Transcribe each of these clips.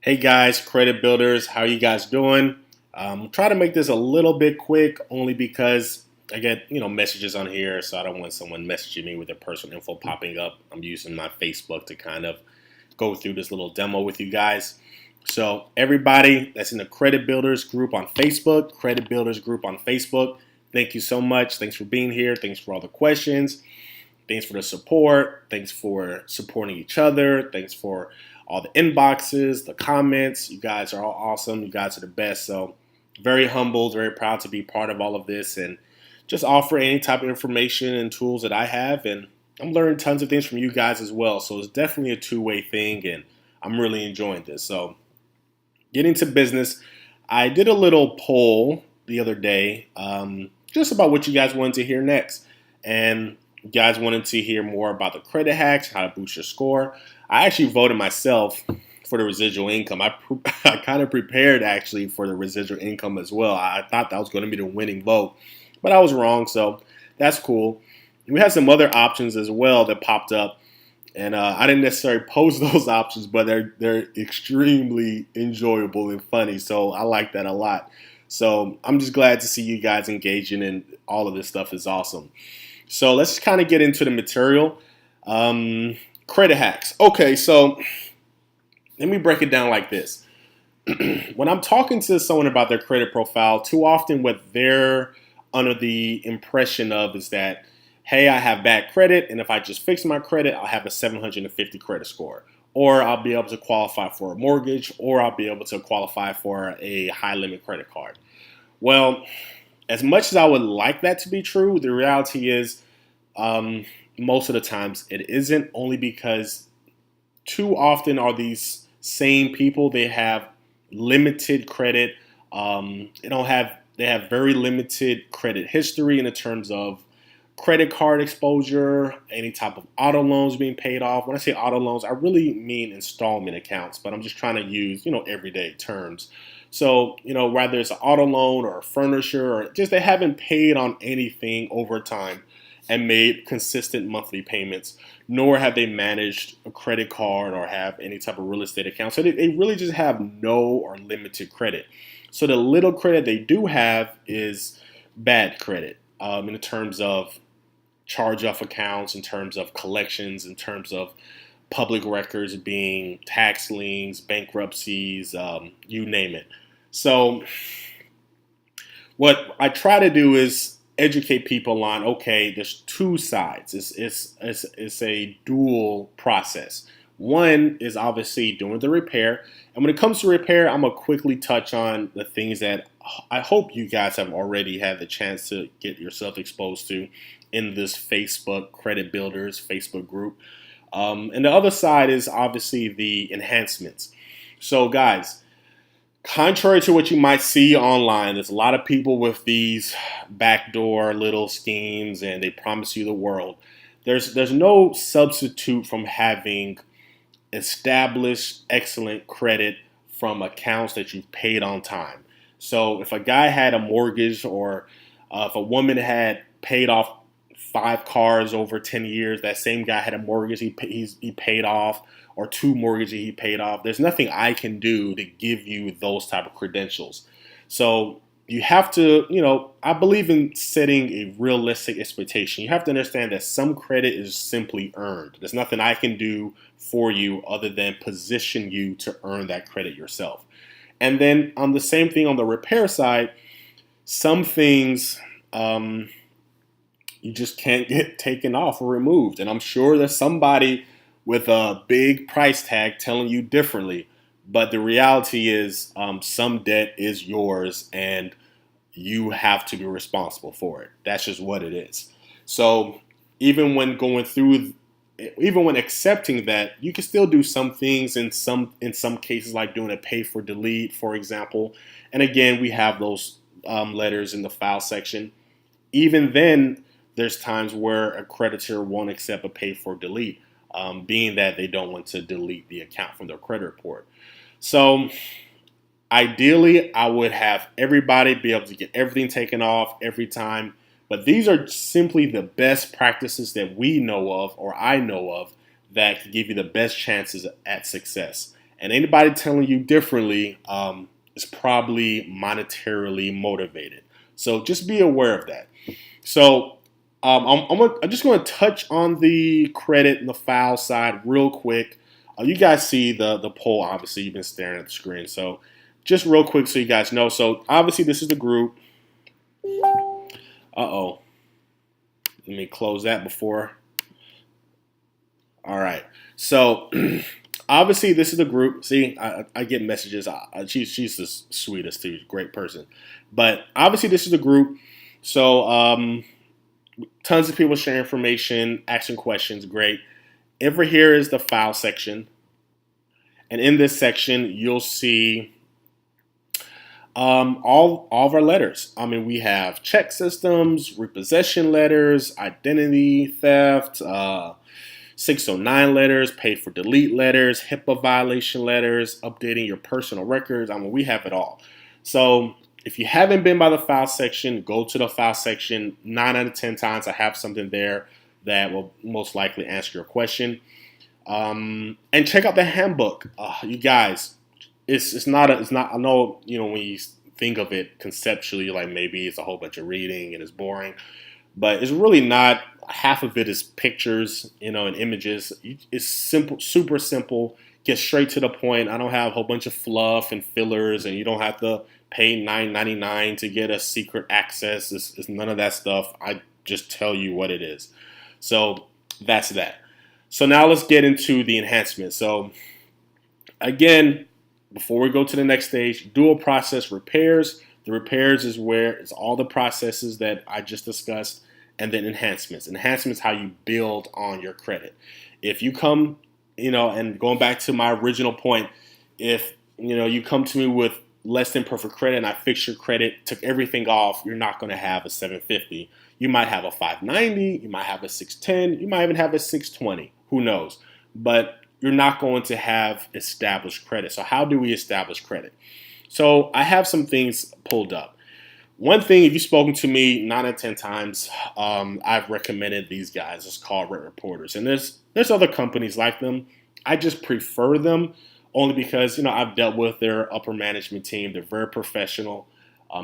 Hey guys, credit builders, how you guys doing? Try to make this a little bit quick, only because I get messages on here, so I don't want someone messaging me with their personal info popping up. I'm using my Facebook to kind of go through this little demo with you guys. So everybody that's in the Credit Builders group on Facebook, Credit Builders group on Facebook, thank you so much. Thanks for being here. Thanks for all the questions. Thanks for the support. Thanks for supporting each other. Thanks for all the inboxes, the comments. You guys are all awesome. You guys are the best. So very humbled, very proud to be part of all of this and just offer any type of information and tools that I have. And I'm learning tons of things from you guys as well. So it's definitely a two-way thing, and I'm really enjoying this. So getting to business, I did a little poll the other day just about what you guys wanted to hear next. And you guys wanted to hear more about the credit hacks, how to boost your score. I actually voted myself for the residual income. I kind of prepared actually for the residual income as well. I thought that was going to be the winning vote, but I was wrong, so that's cool. We had some other options as well that popped up, and I didn't necessarily post those options, but they're extremely enjoyable and funny, so I like that a lot. So I'm just glad to see you guys engaging, and all of this stuff is awesome. So let's kind of get into the material. Credit hacks. Okay, so let me break it down like this. When I'm talking to someone about their credit profile, too often what they're under the impression of is that, hey, I have bad credit, and if I just fix my credit, I'll have a 750 credit score. Or I'll be able to qualify for a mortgage, or I'll be able to qualify for a high limit credit card. Well, as much as I would like that to be true, the reality is most of the times it isn't, only because too often are these same people, they have limited credit. They have very limited credit history in the terms of credit card exposure, any type of auto loans being paid off. When I say auto loans, I really mean installment accounts, but I'm just trying to use, everyday terms. So, whether it's an auto loan or a furniture, or just they haven't paid on anything over time and made consistent monthly payments, nor have they managed a credit card or have any type of real estate account. So they really just have no or limited credit. So the little credit they do have is bad credit in terms of charge-off accounts, in terms of collections, in terms of public records being tax liens, bankruptcies, you name it. So what I try to do is educate people on, okay, there's two sides. It's a dual process. One is obviously doing the repair. And when it comes to repair, I'm going to quickly touch on the things that I hope you guys have already had the chance to get yourself exposed to in this Facebook Credit Builders Facebook group. And the other side is obviously the enhancements. So guys, contrary to what you might see online, there's a lot of people with these backdoor little schemes and they promise you the world. There's no substitute from having established excellent credit from accounts that you've paid on time. So if a guy had a mortgage, or if a woman had paid off 5 cars over 10 years, that same guy had a mortgage he paid off, or 2 mortgages he paid off. There's nothing I can do to give you those type of credentials. So you have to, I believe in setting a realistic expectation. You have to understand that some credit is simply earned. There's nothing I can do for you other than position you to earn that credit yourself. And then on the same thing on the repair side, some things you just can't get taken off or removed. And I'm sure there's somebody with a big price tag telling you differently. But the reality is some debt is yours and you have to be responsible for it. That's just what it is. So even when accepting that, you can still do some things in some cases, like doing a pay for delete, for example. And again, we have those letters in the file section. Even then, there's times where a creditor won't accept a pay for delete, being that they don't want to delete the account from their credit report. So ideally, I would have everybody be able to get everything taken off every time. But these are simply the best practices that we know of, or I know of, that can give you the best chances at success. And anybody telling you differently is probably monetarily motivated. So just be aware of that. So I'm just going to touch on the credit and the foul side real quick. You guys see the poll. Obviously, you've been staring at the screen. So just real quick so you guys know. So obviously, this is the group. Uh-oh. Let me close that before. All right. So obviously, this is the group. See, I get messages. She's the sweetest, too. Great person. But obviously, this is the group. So tons of people share information, asking questions. Great. Over here is the file section. And in this section, you'll see all of our letters. I mean, we have check systems, repossession letters, identity theft, 609 letters, pay for delete letters, HIPAA violation letters, updating your personal records. I mean, we have it all. So if you haven't been by the file section, go to the file section. 9 out of 10 times I have something there that will most likely answer your question. And check out the handbook. You guys, it's not. I know, when you think of it conceptually, like maybe it's a whole bunch of reading and it's boring, but it's really not. Half of it is pictures, and images. It's simple, super simple. Get straight to the point. I don't have a whole bunch of fluff and fillers, and you don't have to pay $9.99 to get a secret access. It's none of that stuff. I just tell you what it is. So that's that. So now let's get into the enhancement. So again, before we go to the next stage, dual process repairs. The repairs is where it's all the processes that I just discussed, and then enhancements. Enhancements, how you build on your credit. If you come, and going back to my original point, if you come to me with less than perfect credit and I fix your credit, took everything off, you're not going to have a 750. You might have a 590, you might have a 610, you might even have a 620. Who knows? But you're not going to have established credit. So how do we establish credit? So I have some things pulled up. One thing, if you've spoken to me 9 out of 10 times, I've recommended these guys. It's called Rent Reporters. And there's other companies like them. I just prefer them only because, I've dealt with their upper management team. They're very professional.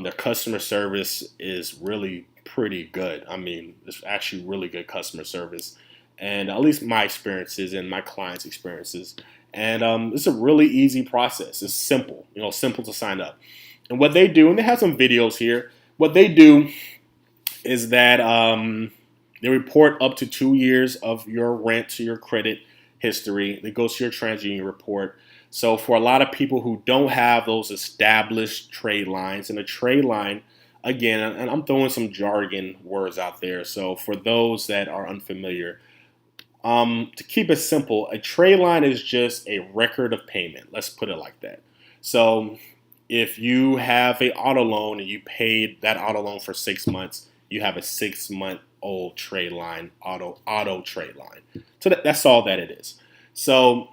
Their customer service is really pretty good. I mean, it's actually really good customer service. And at least my experiences and my clients' experiences. And it's a really easy process. It's simple, simple to sign up. And what they do, and they have some videos here, what they do is that they report up to 2 years of your rent to your credit history. It goes to your TransUnion report. So for a lot of people who don't have those established trade lines, and a trade line, again, and I'm throwing some jargon words out there. So for those that are unfamiliar, to keep it simple, a trade line is just a record of payment. Let's put it like that. So if you have a auto loan and you paid that auto loan for 6 months, you have a 6-month-old trade line, auto trade line. So that's all that it is. So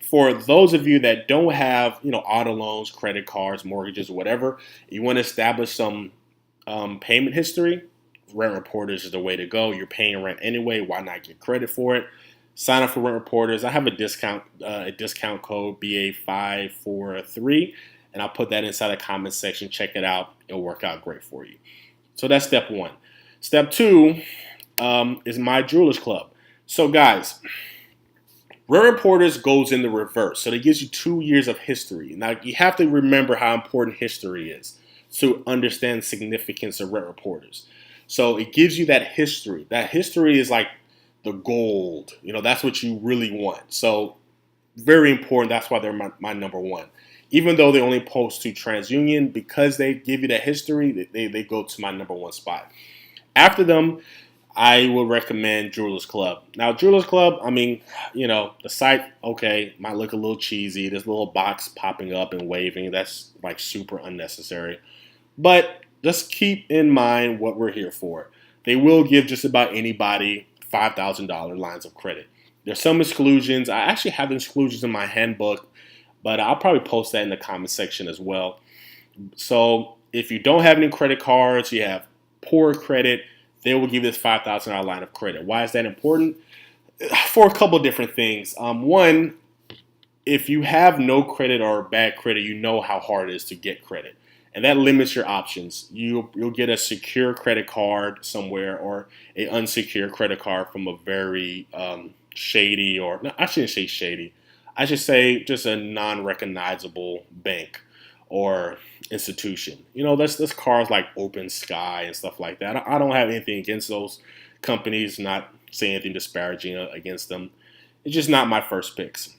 for those of you that don't have, auto loans, credit cards, mortgages, whatever, you want to establish some payment history, Rent Reporters is the way to go. You're paying rent anyway. Why not get credit for it? Sign up for Rent Reporters. I have a discount code BA543, and I'll put that inside the comment section. Check it out. It'll work out great for you. So that's step one. Step two is My Jewelers Club. So guys, Rent Reporters goes in the reverse. So it gives you 2 years of history. Now you have to remember how important history is to understand the significance of Rent Reporters. So it gives you that history. That history is like the gold. That's what you really want. So very important. That's why they're my number one. Even though they only post to TransUnion, because they give you that history, they go to my number one spot. After them, I would recommend Jewelers Club. Now, Jewelers Club, I mean, the site, okay, might look a little cheesy. This little box popping up and waving, that's like super unnecessary. But just keep in mind what we're here for. They will give just about anybody $5,000 lines of credit. There's some exclusions. I actually have exclusions in my handbook, but I'll probably post that in the comment section as well. So if you don't have any credit cards, you have poor credit, they will give you this $5,000 line of credit. Why is that important? For a couple of different things. One, if you have no credit or bad credit, you know how hard it is to get credit, and that limits your options. You'll get a secure credit card somewhere or a unsecured credit card from a very shady, or no, I shouldn't say shady. I should say just a non-recognizable bank or institution. There's cards like Open Sky and stuff like that. I don't have anything against those companies. Not saying anything disparaging against them. It's just not my first picks.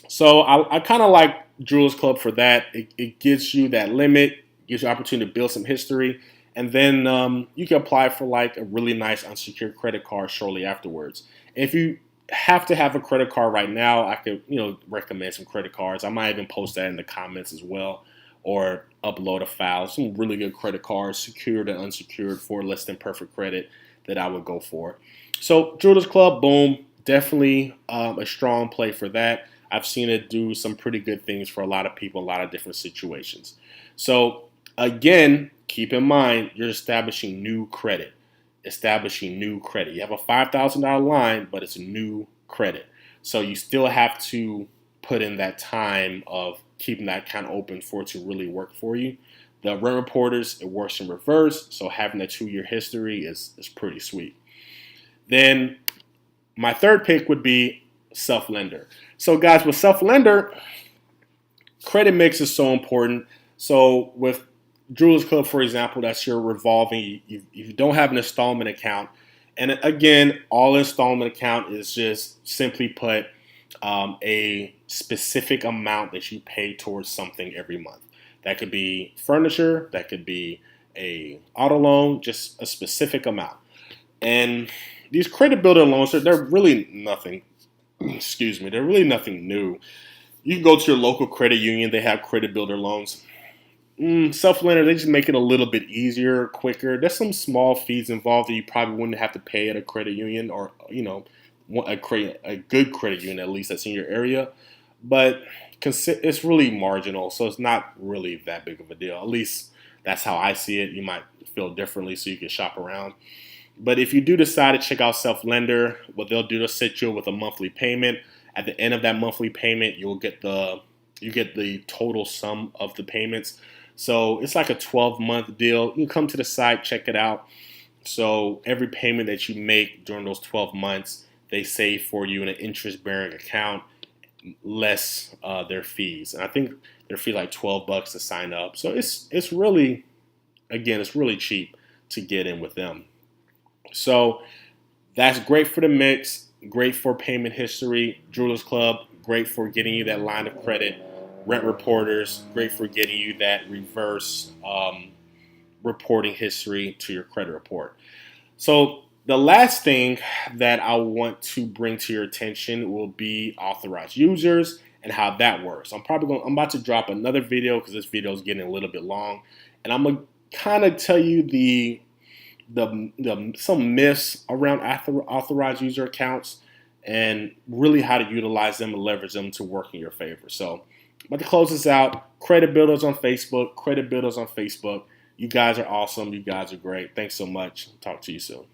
So I kind of like Jewelers Club for that. It gives you that limit, gives you opportunity to build some history, and then you can apply for like a really nice unsecured credit card shortly afterwards. And if you have to have a credit card right now, I could recommend some credit cards. I might even post that in the comments as well, or upload a file. Some really good credit cards, secured and unsecured, for less than perfect credit that I would go for. So Jewelers Club, boom, definitely a strong play for that. I've seen it do some pretty good things for a lot of people, a lot of different situations. So again, keep in mind, you're establishing new credit. Establishing new credit. You have a $5,000 line, but it's new credit. So you still have to put in that time of keeping that account open for it to really work for you. The Rent Reporters, it works in reverse. So having a 2-year history is pretty sweet. Then my third pick would be Self-Lender. So guys, with Self-Lender, credit mix is so important. So with Jewelers Club, for example, that's your revolving. You don't have an installment account. And again, all installment account is just simply put a specific amount that you pay towards something every month. That could be furniture, that could be a auto loan, just a specific amount. And these credit builder loans, they're really nothing. Excuse me, they're really nothing new. You can go to your local credit union; they have credit builder loans. Self-lender, they just make it a little bit easier, quicker. There's some small fees involved that you probably wouldn't have to pay at a credit union, or a good credit union at least that's in your area. But it's really marginal, so it's not really that big of a deal. At least that's how I see it. You might feel differently, so you can shop around. But if you do decide to check out Self-Lender, what they'll do is set you with a monthly payment. At the end of that monthly payment, you get the total sum of the payments. So it's like a 12-month deal. You can come to the site, check it out. So every payment that you make during those 12 months, they save for you in an interest-bearing account, less their fees. And I think their fee like $12 to sign up. So it's really, again, it's really cheap to get in with them. So that's great for the mix, great for payment history. Jewelers Club, great for getting you that line of credit. Rent Reporters, great for getting you that reverse reporting history to your credit report. So the last thing that I want to bring to your attention will be authorized users and how that works. I'm about to drop another video because this video is getting a little bit long, and I'm gonna kind of tell you some myths around authorized user accounts and really how to utilize them and leverage them to work in your favor. So I'm about to close this out. Credit Builders on Facebook. Credit Builders on Facebook. You guys are awesome. You guys are great. Thanks so much. Talk to you soon.